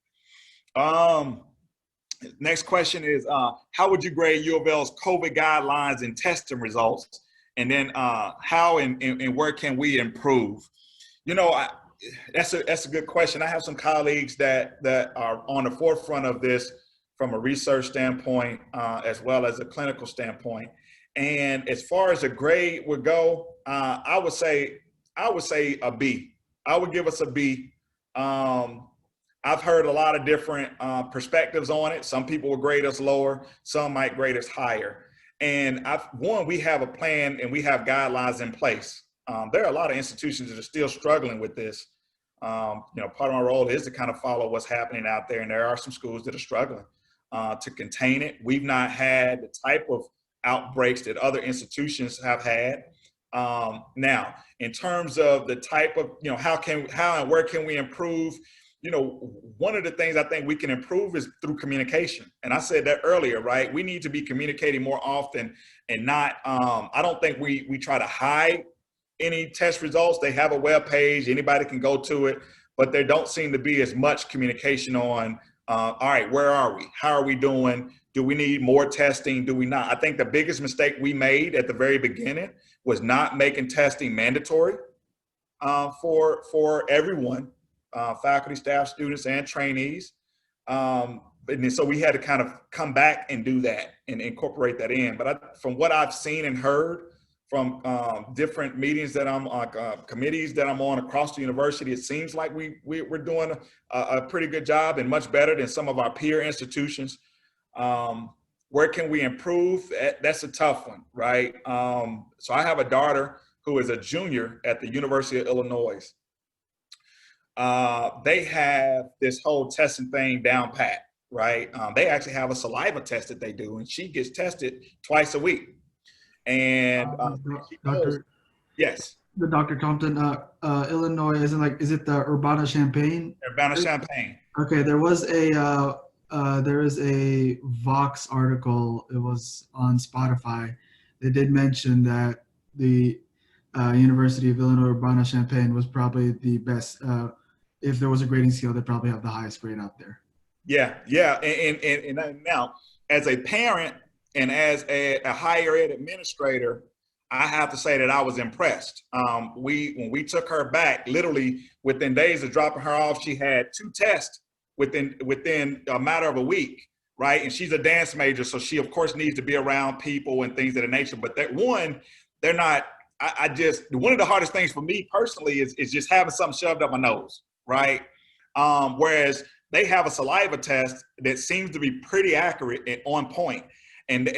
Next question is, how would you grade UofL's COVID guidelines and testing results? And then how and where can we improve? That's a good question. I have some colleagues that are on the forefront of this from a research standpoint, as well as a clinical standpoint. And as far as a grade would go, I would say a B. I would give us a B. I've heard a lot of different perspectives on it. Some people will grade us lower, some might grade us higher. And we have a plan and we have guidelines in place. There are a lot of institutions that are still struggling with this. Part of my role is to kind of follow what's happening out there, and there are some schools that are struggling to contain it. We've not had the type of outbreaks that other institutions have had. Now, in terms of the type of, how and where can we improve? One of the things I think we can improve is through communication. And I said that earlier, right? We need to be communicating more often, and not, I don't think we try to hide any test results. They have a web page, anybody can go to it, but there don't seem to be as much communication on, all right, where are we? How are we doing? Do we need more testing? Do we not? I think the biggest mistake we made at the very beginning was not making testing mandatory for everyone, faculty, staff, students, and trainees. And so we had to kind of come back and do that and incorporate that in. But from what I've seen and heard from different meetings that I'm on, committees that I'm on across the university, it seems like we're doing a pretty good job, and much better than some of our peer institutions. Where can we improve? That's a tough one, right? So I have a daughter who is a junior at the University of Illinois. They have this whole testing thing down pat, right? They actually have a saliva test that they do, and she gets tested twice a week. And yes, the Dr. Compton, Illinois, is it the Urbana-Champaign? Urbana-Champaign. Okay, there is a Vox article. It was on Spotify. They did mention that the University of Illinois Urbana-Champaign was probably the best. If there was a grading scale, they probably have the highest grade out there. Yeah. And now, as a parent and as a higher ed administrator, I have to say that I was impressed. When we took her back, literally within days of dropping her off, she had 2 tests within a matter of a week, right? And she's a dance major, so she of course needs to be around people and things of that nature. But they're not. One of the hardest things for me personally is just having something shoved up my nose, right? Whereas they have a saliva test that seems to be pretty accurate and on point. And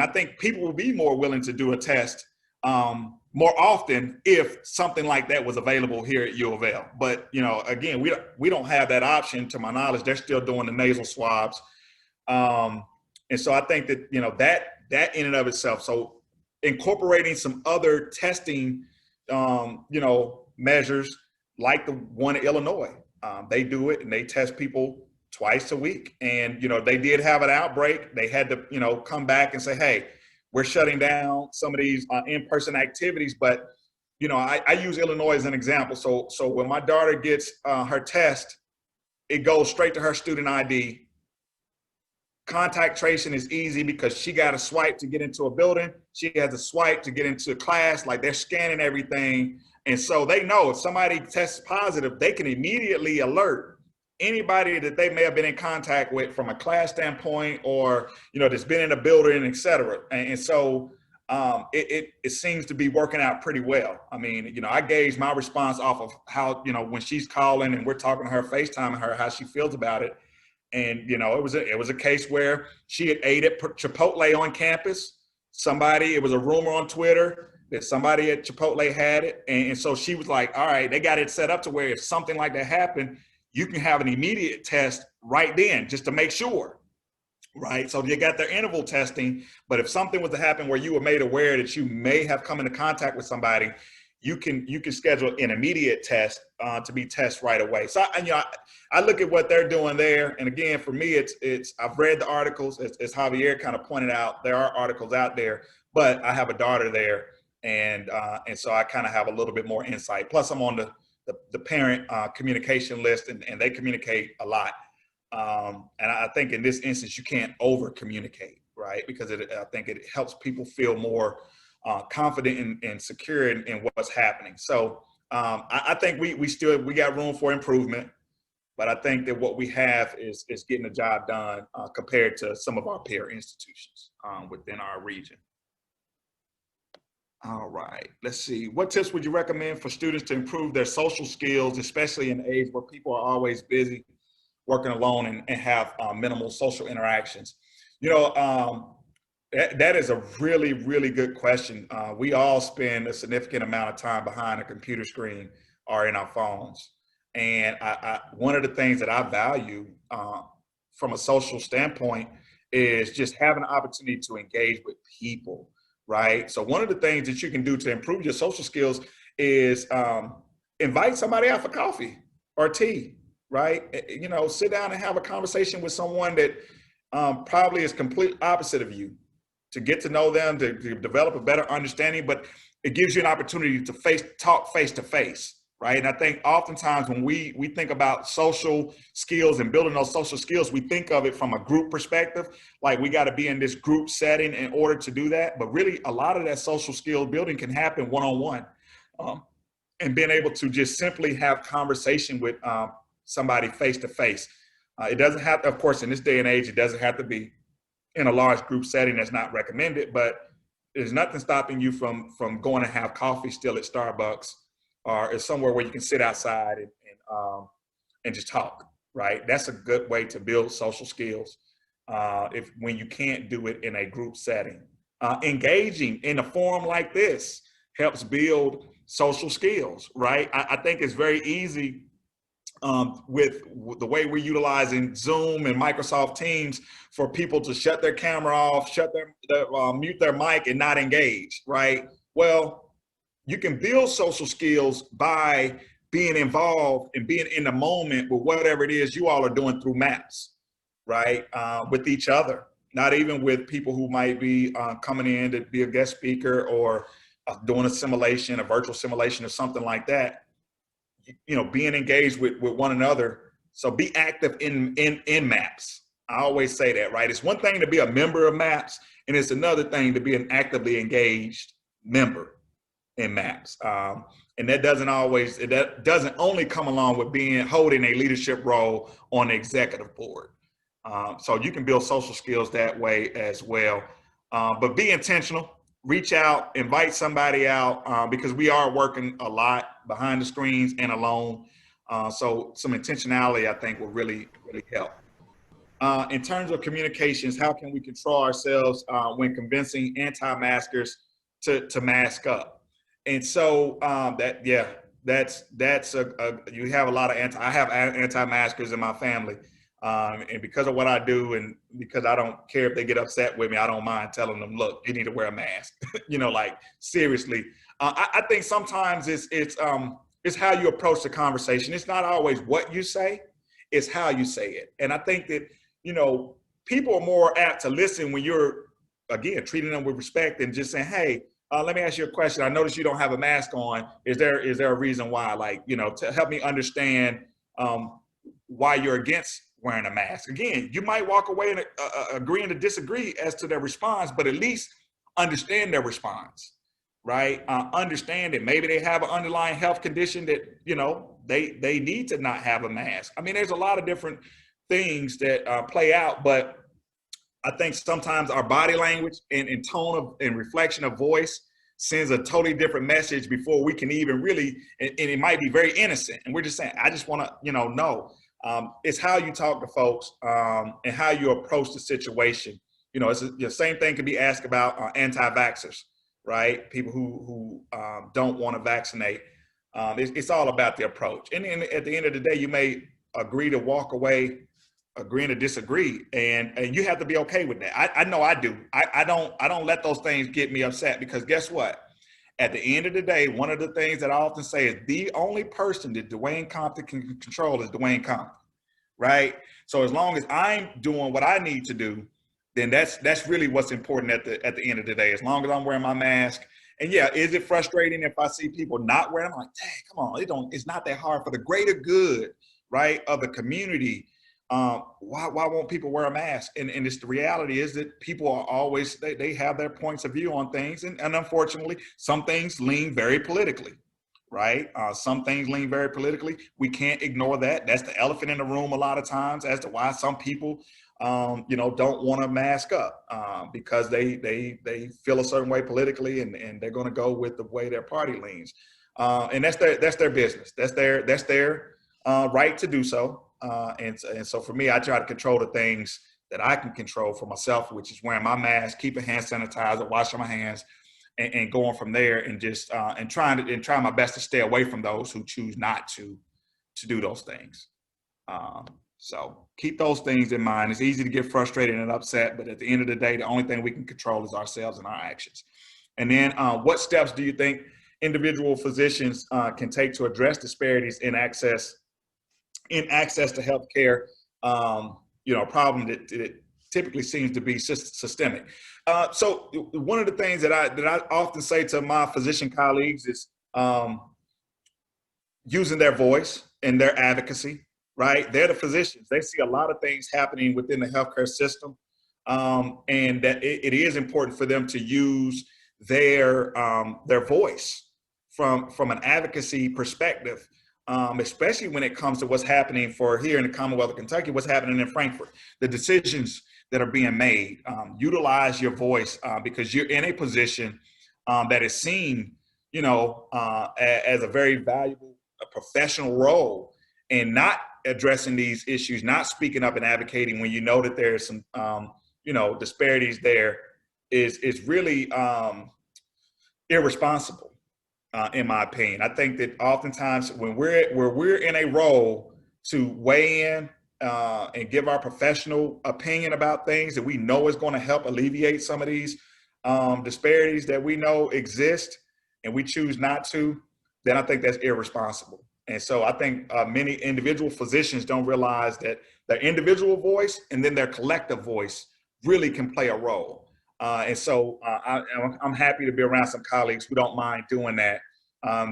I think people will be more willing to do a test more often if something like that was available here at UofL. But, again, we don't have that option to my knowledge. They're still doing the nasal swabs. And so I think that, that in and of itself. So incorporating some other testing, measures like the one in Illinois. They do it and they test people twice a week. And, they did have an outbreak. They had to, come back and say, hey, we're shutting down some of these in-person activities. But, I use Illinois as an example. So when my daughter gets her test, it goes straight to her student ID. Contact tracing is easy because she got a swipe to get into a building. She has a swipe to get into class. Like, they're scanning everything. And so they know if somebody tests positive, they can immediately alert anybody that they may have been in contact with from a class standpoint, or, that's been in a building, et cetera. And so it seems to be working out pretty well. I mean, I gauge my response off of how, when she's calling and we're talking to her, FaceTiming her, how she feels about it. And, it was a case where she had ate at Chipotle on campus. It was a rumor on Twitter that somebody at Chipotle had it. And so she was like, all right, they got it set up to where if something like that happened, you can have an immediate test right then just to make sure, right? So you got their interval testing, but if something was to happen where you were made aware that you may have come into contact with somebody, you can schedule an immediate test to be tested right away. So I look at what they're doing there, and again, for me, it's I've read the articles, as Javier kind of pointed out, there are articles out there, but I have a daughter there, and so I kind of have a little bit more insight. Plus, I'm on the parent communication list, and they communicate a lot. And I think in this instance, you can't over communicate, right? Because I think it helps people feel more confident and secure in what's happening. So I think we got room for improvement, but I think that what we have is getting the job done compared to some of our peer institutions within our region. All right, let's see. What tips would you recommend for students to improve their social skills, especially in an age where people are always busy, working alone, and have minimal social interactions? That is a really, really good question. We all spend a significant amount of time behind a computer screen or in our phones. And one of the things that I value from a social standpoint is just having an opportunity to engage with people, right? So one of the things that you can do to improve your social skills is invite somebody out for coffee or tea, right? Sit down and have a conversation with someone that probably is complete opposite of you, to get to know them, to develop a better understanding, but it gives you an opportunity to talk face to face, right? And I think oftentimes when we think about social skills and building those social skills, we think of it from a group perspective, like we got to be in this group setting in order to do that. But really, a lot of that social skill building can happen one-on-one, and being able to just simply have conversation with somebody face to face. It doesn't have to, of course, in this day and age, it doesn't have to be in a large group setting. That's not recommended, but there's nothing stopping you from going to have coffee still at Starbucks, or somewhere where you can sit outside and just talk, right? That's a good way to build social skills when you can't do it in a group setting. Engaging in a forum like this helps build social skills, right? I think it's very easy with the way we're utilizing Zoom and Microsoft Teams for people to shut their camera off, mute their mic and not engage, right? Well, you can build social skills by being involved and being in the moment with whatever it is you all are doing through maps, right? With each other, not even with people who might be coming in to be a guest speaker or doing a virtual simulation or something like that. Being engaged with one another. So be active in maps. I always say that, right? It's one thing to be a member of maps, and it's another thing to be an actively engaged member in maps. And that doesn't only come along with holding a leadership role on the executive board. So you can build social skills that way as well. But be intentional. Reach out, invite somebody out, because we are working a lot behind the screens and alone. So some intentionality, I think, will really, really help. In terms of communications, how can we control ourselves when convincing anti-maskers to mask up? And so you have a lot of I have anti-maskers in my family. And because of what I do, and because I don't care if they get upset with me, I don't mind telling them, look, you need to wear a mask. Like seriously. I think sometimes it's how you approach the conversation. It's not always what you say, it's how you say it. And I think that, people are more apt to listen when you're, again, treating them with respect and just saying, hey, let me ask you a question. I noticed you don't have a mask on. Is there a reason why? To help me understand why you're against wearing a mask. Again, you might walk away and agreeing to disagree as to their response, but at least understand their response. right? Understand that maybe they have an underlying health condition that, you know, they need to not have a mask. I mean, there's a lot of different things that play out, but I think sometimes our body language and tone of and reflection of voice sends a totally different message before we can even really, and it might be very innocent. And we're just saying, I just want to, you know, it's how you talk to folks and how you approach the situation. You know, it's the same thing can be asked about anti-vaxxers, right? People who don't want to vaccinate. It's all about the approach. And then at the end of the day, you may agree to walk away agreeing to disagree, and you have to be okay with that. I know I do. I don't let those things get me upset, because guess what? At the end of the day, one of the things that I often say is the only person that Dwayne Compton can control is Dwayne Compton, right? So as long as I'm doing what I need to do, then that's really what's important at the end of the day. As long as I'm wearing my mask. And yeah, is it frustrating if I see people not wearing? I'm like, dang, come on, it's not that hard for the greater good, right, of the community. Why won't people wear a mask? And it's the reality is that people are always, they have their points of view on things. And unfortunately, some things lean very politically, right? Some things lean very politically. We can't ignore that. That's the elephant in the room a lot of times as to why some people, you know, don't want to mask up because they feel a certain way politically, and they're going to go with the way their party leans. And that's their business. That's their right to do so. And so for me, I try to control the things that I can control for myself, which is wearing my mask, keeping hand sanitizer, washing my hands, and going from there, and just and trying my best to stay away from those who choose not to do those things. So keep those things in mind. It's easy to get frustrated and upset, but at the end of the day, the only thing we can control is ourselves and our actions. And then what steps do you think individual physicians can take to address disparities in access to healthcare, you know, a problem that typically seems to be systemic. So one of the things that I often say to my physician colleagues is using their voice and their advocacy, right? They're the physicians. They see a lot of things happening within the healthcare system, and that it is important for them to use their voice from an advocacy perspective. Especially when it comes to what's happening for here in the Commonwealth of Kentucky, what's happening in Frankfurt, the decisions that are being made. Utilize your voice because you're in a position that is seen, you know, as a very valuable professional role, and not addressing these issues, not speaking up and advocating when you know that there's some, you know, disparities there is really irresponsible. In my opinion, I think that oftentimes when we're in a role to weigh in and give our professional opinion about things that we know is going to help alleviate some of these disparities that we know exist, and we choose not to, then I think that's irresponsible. And so I think many individual physicians don't realize that their individual voice and then their collective voice really can play a role. And so I'm happy to be around some colleagues who don't mind doing that.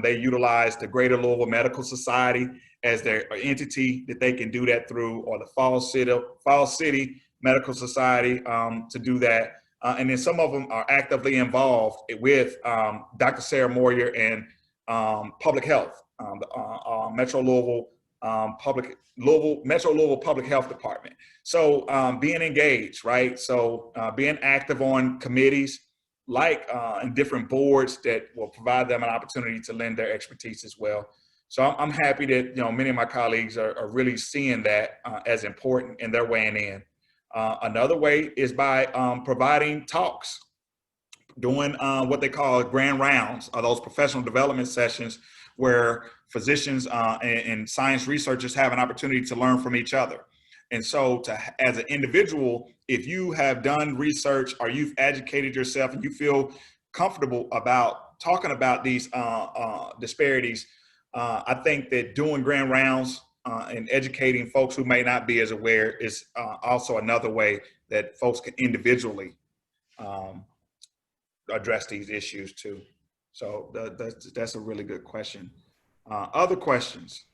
They utilize the Greater Louisville Medical Society as their entity that they can do that through, or the Falls City Medical Society to do that. And then some of them are actively involved with Dr. Sarah Moyer and Public Health, Metro Louisville Metro Louisville Public Health Department. So being engaged, right? So being active on committees like and different boards that will provide them an opportunity to lend their expertise as well. So I'm happy that, you know, many of my colleagues are really seeing that as important, and they're weighing in. Another way is by providing talks, doing what they call grand rounds, or those professional development sessions where physicians and science researchers have an opportunity to learn from each other. And so as an individual, if you have done research or you've educated yourself and you feel comfortable about talking about these disparities, I think that doing grand rounds and educating folks who may not be as aware is also another way that folks can individually address these issues too. So that's a really good question. Other questions?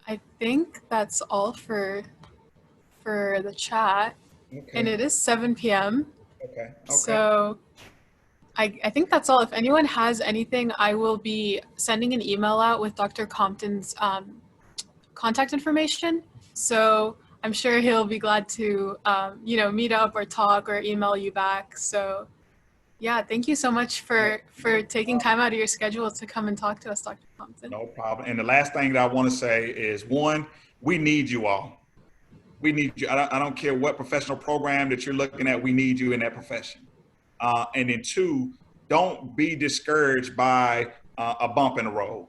I think that's all for the chat. Okay. And it is 7 p.m. Okay. So I think that's all. If anyone has anything, I will be sending an email out with Dr. Compton's contact information. So I'm sure he'll be glad to, meet up or talk or email you back. So yeah, thank you so much for taking time out of your schedule to come and talk to us, Dr. Compton. No problem. And the last thing that I want to say is, one, we need you all. We need you. I don't care what professional program that you're looking at, we need you in that profession. And then two, don't be discouraged by a bump in the road,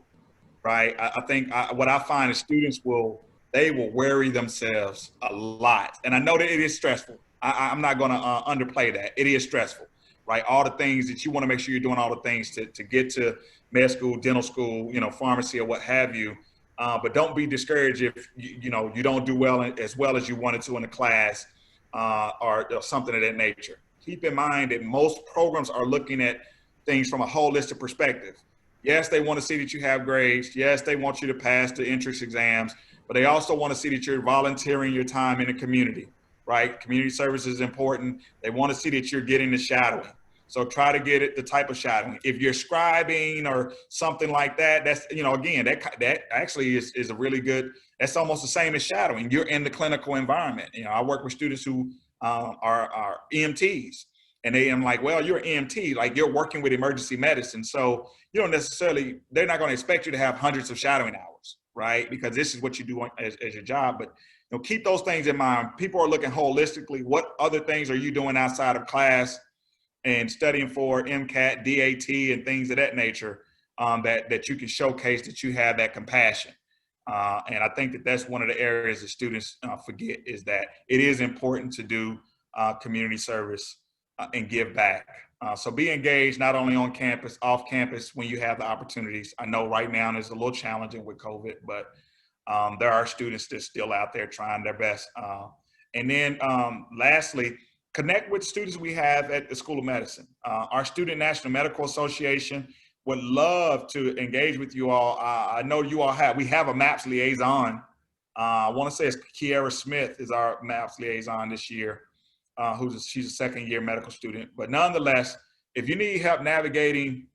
right? I think what I find is students will worry themselves a lot. And I know that it is stressful. I'm not going to underplay that. It is stressful, right? All the things that you want to make sure you're doing all the things to get to med school, dental school, pharmacy or what have you. But don't be discouraged if you don't do as well as you wanted to in a class or something of that nature. Keep in mind that most programs are looking at things from a holistic perspective. Yes, they want to see that you have grades. Yes, they want you to pass the entrance exams, but they also want to see that you're volunteering your time in the community, right? Community service is important. They want to see that you're getting the shadowing. So try to get it the type of shadowing. If you're scribing or something like that, that's, again, that actually is a really good, that's almost the same as shadowing. You're in the clinical environment. I work with students who are EMTs, and I'm like, well, you're an EMT, like you're working with emergency medicine. So you don't necessarily, they're not going to expect you to have hundreds of shadowing hours, right? Because this is what you do as your job. But keep those things in mind. People are looking holistically. What other things are you doing outside of class and studying for MCAT, DAT, and things of that nature that you can showcase that you have that compassion. And I think that that's one of the areas that students forget, is that it is important to do community service and give back. So be engaged, not only on campus, off campus, when you have the opportunities. I know right now it's a little challenging with COVID, but there are students that's still out there trying their best. And then lastly, connect with students we have at the School of Medicine. Our Student National Medical Association would love to engage with you all. I know you all we have a MAPS liaison. I want to say it's Kiara Smith is our MAPS liaison this year, she's a second-year medical student. But nonetheless, if you need help navigating,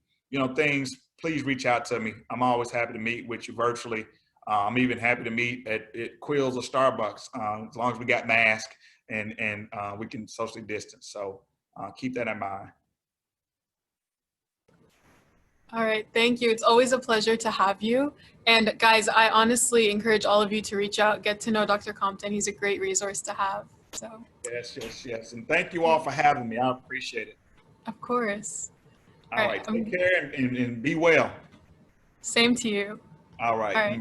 things, please reach out to me. I'm always happy to meet with you virtually. I'm even happy to meet at Quills or Starbucks, as long as we got masks and we can socially distance. So keep that in mind. All right, thank you. It's always a pleasure to have you. And guys, I honestly encourage all of you to reach out, get to know Dr. Compton. He's a great resource to have. So yes. And thank you all for having me. I appreciate it. Of course. All right. Take care and be well. Same to you. All right. All right.